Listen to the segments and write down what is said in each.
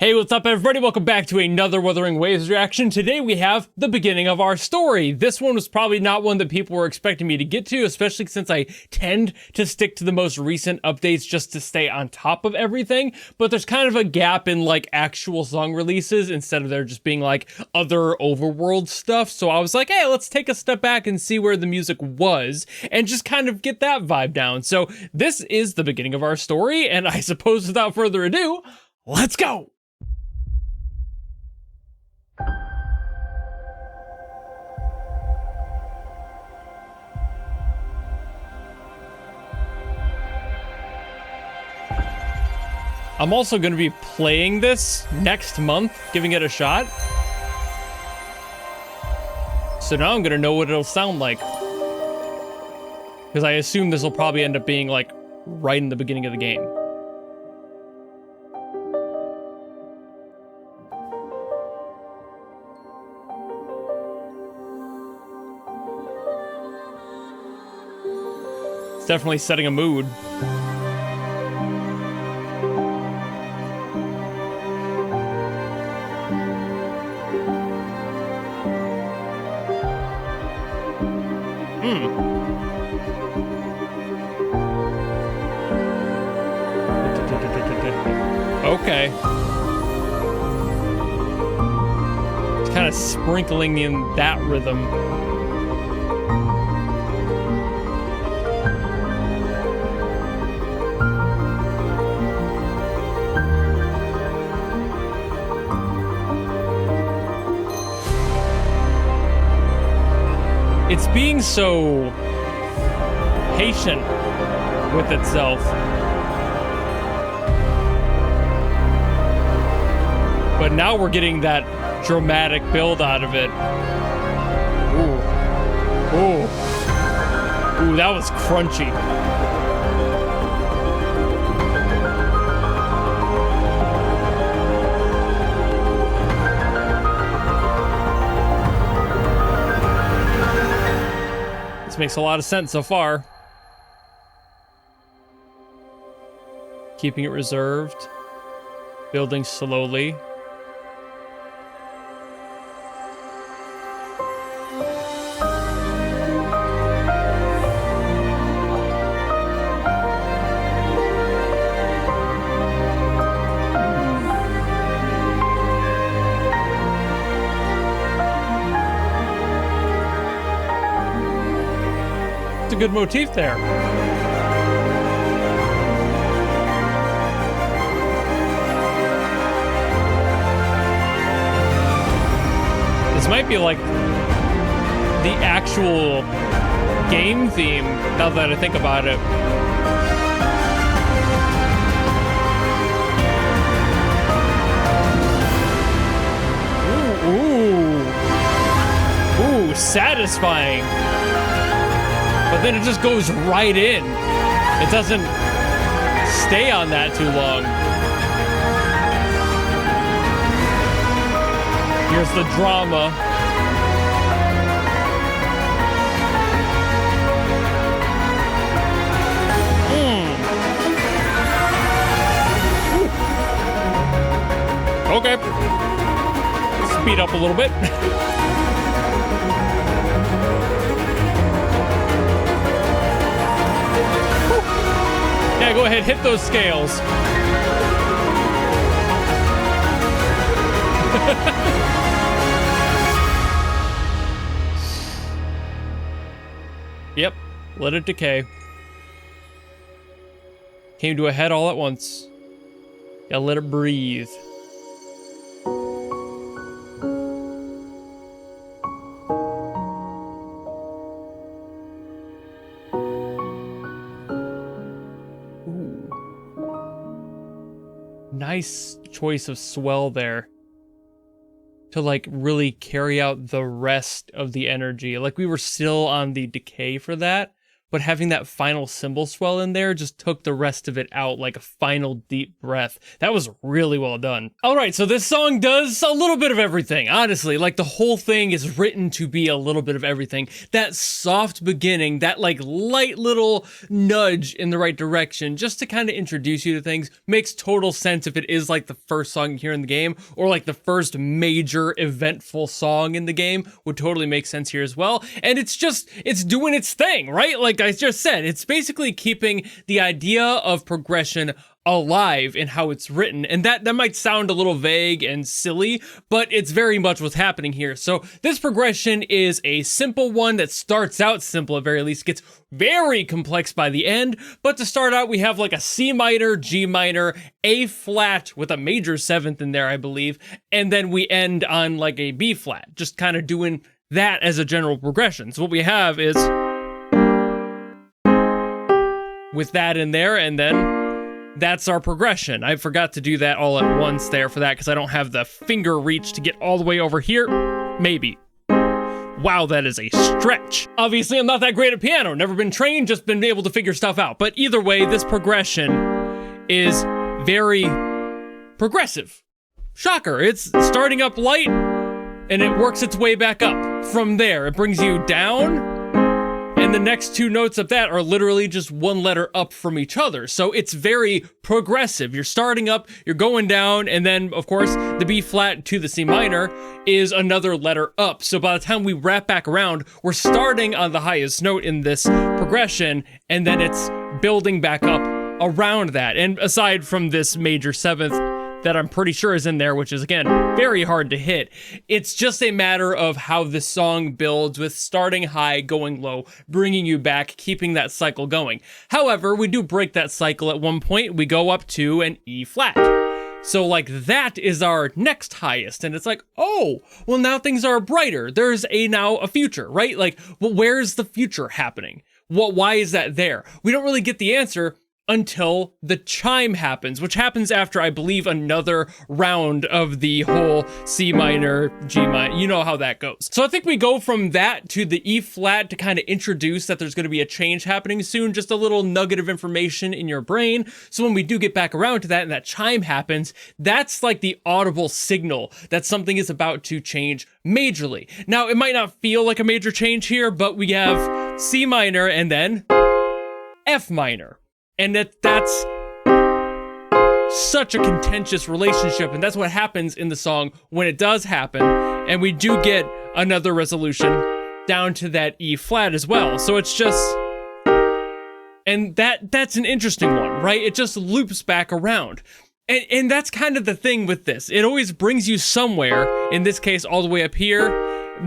Hey, what's up everybody? Welcome back to another Wuthering Waves reaction. Today we have the beginning of our story. This one was probably not one that people were expecting me to get to, especially since I tend to stick to the most recent updates just to stay on top of everything. But there's kind of a gap in like actual song releases instead of there just being like other overworld stuff. So I was like, hey, let's take a step back and see where the music was and just kind of get that vibe down. So this is the beginning of our story, and I suppose without further ado, let's go! I'm also going to be playing this next month, giving it a shot. So now I'm going to know what it'll sound like. Because I assume this will probably end up being like right in the beginning of the game. It's definitely setting a mood. Okay. It's kind of sprinkling in that rhythm. It's being so patient with itself. But now we're getting that dramatic build out of it. Ooh. Ooh. Ooh, that was crunchy. This makes a lot of sense so far. Keeping it reserved. Building slowly. A good motif there. This might be like the actual game theme now that I think about it. Ooh, ooh. Ooh, satisfying. But then it just goes right in. It doesn't stay on that too long. Here's the drama. Okay. Speed up a little bit. Yeah, go ahead, hit those scales. Yep, let it decay. Came to a head all at once. Gotta let it breathe. Nice choice of swell there to like really carry out the rest of the energy. Like we were still on the decay for that, but having that final cymbal swell in there just took the rest of it out like a final deep breath. That was really well done. All right, so this song does a little bit of everything, honestly. Like, the whole thing is written to be a little bit of everything. That soft beginning, that like light little nudge in the right direction, just to kind of introduce you to things, makes total sense if it is like the first song you hear in the game, or like the first major eventful song in the game would totally make sense here as well. And it's doing its thing, right? Like I just said, it's basically keeping the idea of progression alive in how it's written. And that might sound a little vague and silly, but it's very much what's happening here. So this progression is a simple one that starts out simple at very least, gets very complex by the end. But to start out, we have like a C minor, G minor, A flat with a major seventh in there, I believe. And then we end on like a B flat, just kind of doing that as a general progression. So what we have is with that in there, and then that's our progression. I forgot to do that all at once there for that because I don't have the finger reach to get all the way over here. Maybe. Wow, that is a stretch. Obviously, I'm not that great at piano. Never been trained, just been able to figure stuff out. But either way, this progression is very progressive. Shocker, it's starting up light, and it works its way back up. From there, it brings you down, and the next two notes of that are literally just one letter up from each other. So it's very progressive. You're starting up, you're going down, and then, of course, the B flat to the C minor is another letter up. So by the time we wrap back around, we're starting on the highest note in this progression, and then it's building back up around that. And aside from this major seventh that I'm pretty sure is in there, which is, again, very hard to hit, it's just a matter of how this song builds with starting high, going low, bringing you back, keeping that cycle going. However, we do break that cycle at one point. We go up to an E flat. So like that is our next highest, and it's like, oh, well, now things are brighter. There's now a future, right? Like, well, where's the future happening? Why is that there? We don't really get the answer until the chime happens, which happens after, I believe, another round of the whole C minor, G minor. You know how that goes. So I think we go from that to the E flat to kind of introduce that there's going to be a change happening soon, just a little nugget of information in your brain. So when we do get back around to that and that chime happens, that's like the audible signal that something is about to change majorly. Now, it might not feel like a major change here, but we have C minor and then F minor. And that's such a contentious relationship, and that's what happens in the song when it does happen, and we do get another resolution down to that E flat as well. So it's just, and that's an interesting one, right? It just loops back around. And that's kind of the thing with this. It always brings you somewhere, in this case all the way up here.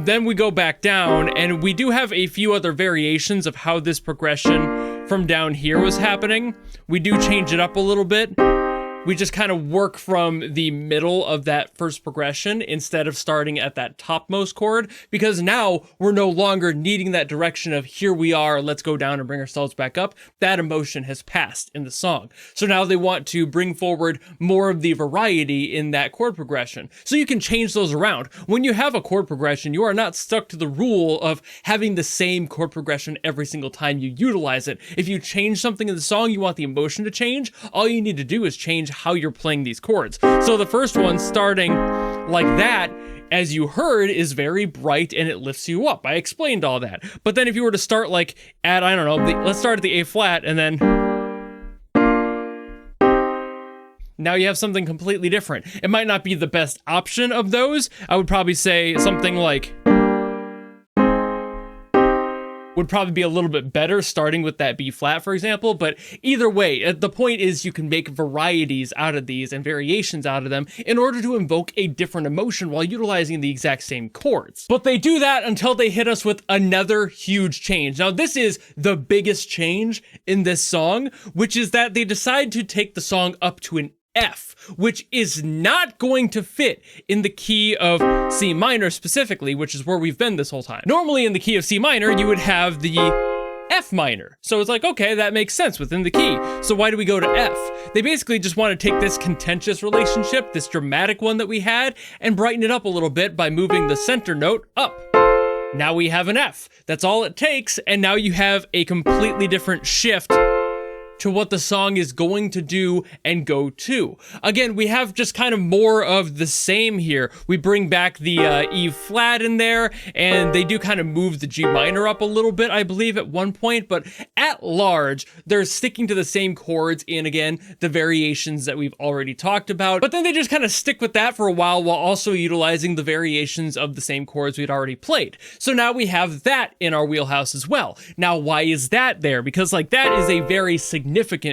Then we go back down, and we do have a few other variations of how this progression from down here was happening. We do change it up a little bit. We just kind of work from the middle of that first progression instead of starting at that topmost chord, because now we're no longer needing that direction of here we are, let's go down and bring ourselves back up. That emotion has passed in the song. So now they want to bring forward more of the variety in that chord progression. So you can change those around. When you have a chord progression, you are not stuck to the rule of having the same chord progression every single time you utilize it. If you change something in the song, you want the emotion to change, all you need to do is change how you're playing these chords. So the first one, starting like that, as you heard, is very bright and it lifts you up. I explained all that. But then if you were to start like at, I don't know, let's start at the A flat, and then now you have something completely different. It might not be the best option of those. I would probably say something like would probably be a little bit better, starting with that B flat, for example. But either way, the point is you can make varieties out of these and variations out of them in order to invoke a different emotion while utilizing the exact same chords. But they do that until they hit us with another huge change. Now, this is the biggest change in this song, which is that they decide to take the song up to an F, which is not going to fit in the key of C minor specifically, which is where we've been this whole time. Normally in the key of C minor, you would have the F minor. So it's like, okay, that makes sense within the key. So why do we go to F? They basically just want to take this contentious relationship, this dramatic one that we had, and brighten it up a little bit by moving the center note up. Now we have an F. That's all it takes, and now you have a completely different shift to what the song is going to do and go to. Again, we have just kind of more of the same here. We bring back the E flat in there, and they do kind of move the G minor up a little bit, I believe, at one point, but at large, they're sticking to the same chords and, again, the variations that we've already talked about, but then they just kind of stick with that for a while also utilizing the variations of the same chords we'd already played. So now we have that in our wheelhouse as well. Now, why is that there? Because, like, that is a very significant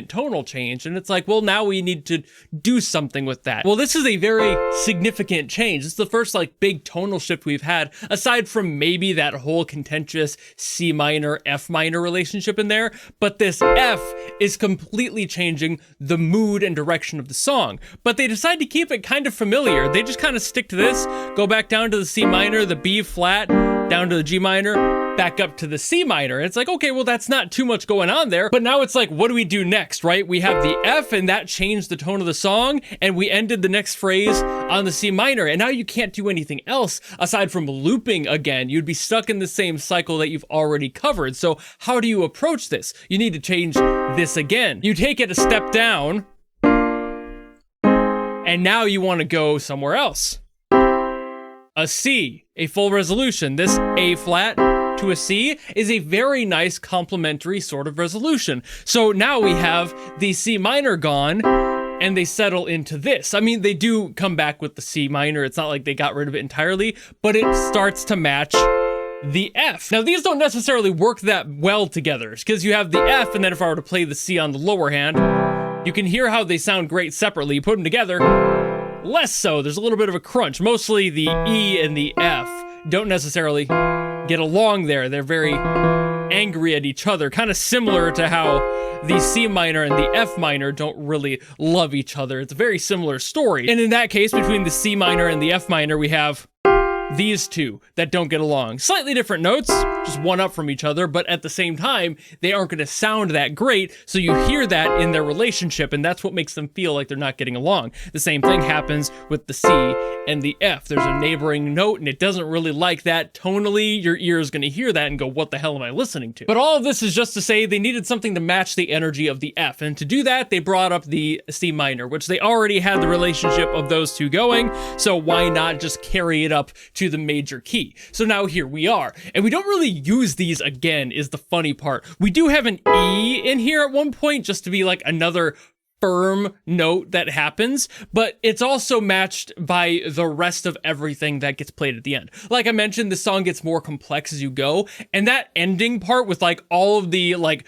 tonal change, and it's like, well, now we need to do something with that. Well, this is a very significant change. It's the first like big tonal shift we've had, aside from maybe that whole contentious C minor, F minor relationship in there, but this F is completely changing the mood and direction of the song. But they decide to keep it kind of familiar. They just kind of stick to this, go back down to the C minor, the B flat, down to the G minor, back up to the C minor. It's like, okay, well, that's not too much going on there, but now it's like, what do we do next, right? We have the F, and that changed the tone of the song, and we ended the next phrase on the C minor, and now you can't do anything else aside from looping again. You'd be stuck in the same cycle that you've already covered. So how do you approach this? You need to change this again. You take it a step down, and now you want to go somewhere else. A C, a full resolution. This A flat to a C is a very nice complementary sort of resolution. So now we have the C minor gone, and they settle into this. I mean, they do come back with the C minor. It's not like they got rid of it entirely, but it starts to match the F. Now, these don't necessarily work that well together, because you have the F, and then if I were to play the C on the lower hand, you can hear how they sound great separately. You put them together, less so. There's a little bit of a crunch. Mostly the E and the F don't necessarily get along there. They're very angry at each other, kind of similar to how the C minor and the F minor don't really love each other. It's a very similar story. And in that case, between the C minor and the F minor, we have these two that don't get along. Slightly different notes, just one up from each other, but at the same time, they aren't going to sound that great, so you hear that in their relationship, and that's what makes them feel like they're not getting along. The same thing happens with the C and the F. There's a neighboring note, and it doesn't really like that. Tonally, your ear is going to hear that and go, what the hell am I listening to? But all of this is just to say they needed something to match the energy of the F, and to do that, they brought up the C minor, which they already had the relationship of those two going, so why not just carry it up to the major key? So now here we are, and we don't really use these again, is the funny part. We do have an E in here at one point, just to be like another firm note that happens, but it's also matched by the rest of everything that gets played at the end. Like I mentioned, the song gets more complex as you go, and that ending part with like all of the like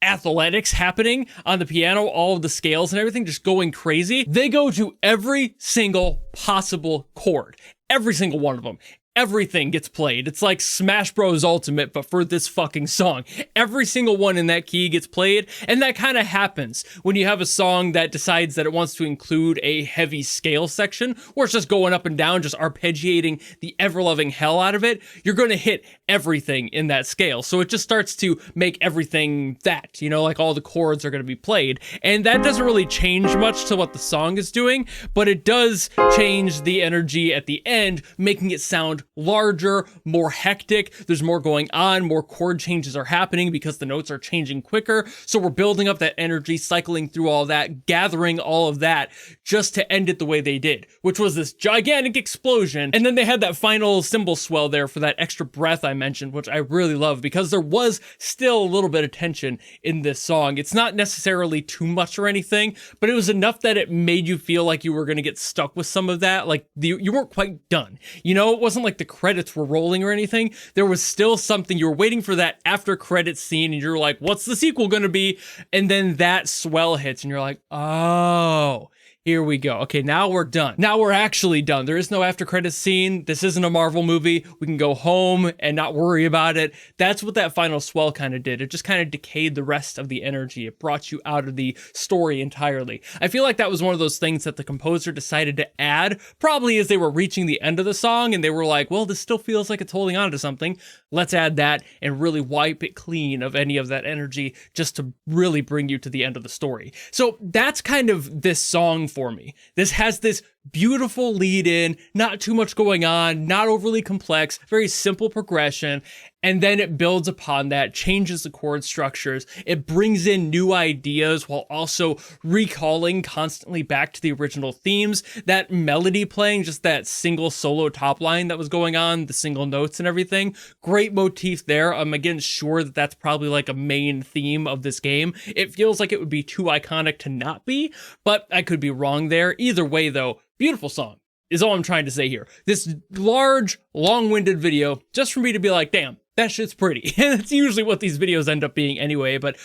athletics happening on the piano, all of the scales and everything just going crazy, they go to every single possible chord. Every single one of them. Everything gets played. It's like Smash Bros. Ultimate, but for this fucking song. Every single one in that key gets played, and that kind of happens when you have a song that decides that it wants to include a heavy scale section, where it's just going up and down, just arpeggiating the ever-loving hell out of it. You're going to hit everything in that scale, so it just starts to make everything that, you know, like all the chords are going to be played, and that doesn't really change much to what the song is doing, but it does change the energy at the end, making it sound larger, more hectic. There's more going on, more chord changes are happening because the notes are changing quicker. So we're building up that energy, cycling through all that, gathering all of that just to end it the way they did, which was this gigantic explosion. And then they had that final cymbal swell there for that extra breath I mentioned, which I really love because there was still a little bit of tension in this song. It's not necessarily too much or anything, but it was enough that it made you feel like you were going to get stuck with some of that. Like you weren't quite done. You know, it wasn't like the credits were rolling or anything. There was still something. You were waiting for that after credits scene and you're like, what's the sequel going to be? And then that swell hits and you're like, oh, here we go. Okay, now we're done. Now we're actually done. There is no after credits scene. This isn't a Marvel movie. We can go home and not worry about it. That's what that final swell kind of did. It just kind of decayed the rest of the energy. It brought you out of the story entirely. I feel like that was one of those things that the composer decided to add, probably as they were reaching the end of the song and they were like, well, this still feels like it's holding on to something. Let's add that and really wipe it clean of any of that energy just to really bring you to the end of the story. So that's kind of this song for me. This has this beautiful lead in, not too much going on, not overly complex, very simple progression. And then it builds upon that, changes the chord structures. It brings in new ideas while also recalling constantly back to the original themes. That melody playing, just that single solo top line that was going on, the single notes and everything. Great motif there. I'm again sure that that's probably like a main theme of this game. It feels like it would be too iconic to not be, but I could be wrong there. Either way though, beautiful song is all I'm trying to say here. This large, long-winded video just for me to be like, damn, that shit's pretty. And that's usually what these videos end up being anyway, but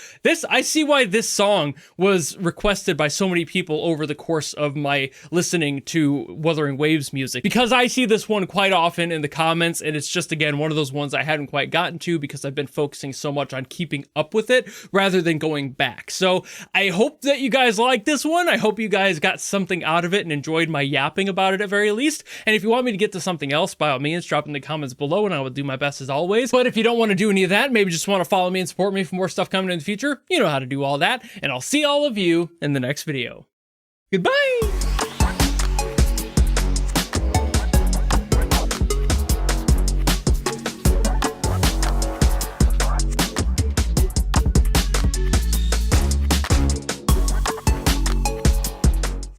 I see why this song was requested by so many people over the course of my listening to Wuthering Waves music, because I see this one quite often in the comments, and it's just, again, one of those ones I hadn't quite gotten to because I've been focusing so much on keeping up with it rather than going back. So I hope that you guys like this one. I hope you guys got something out of it and enjoyed my yapping about it at very least. And if you want me to get to something else, by all means, drop in the comments below and I will do my best as always. But if you don't want to do any of that, maybe just want to follow me and support me for more stuff coming in the future, you know how to do all that, and I'll see all of you in the next video. Goodbye!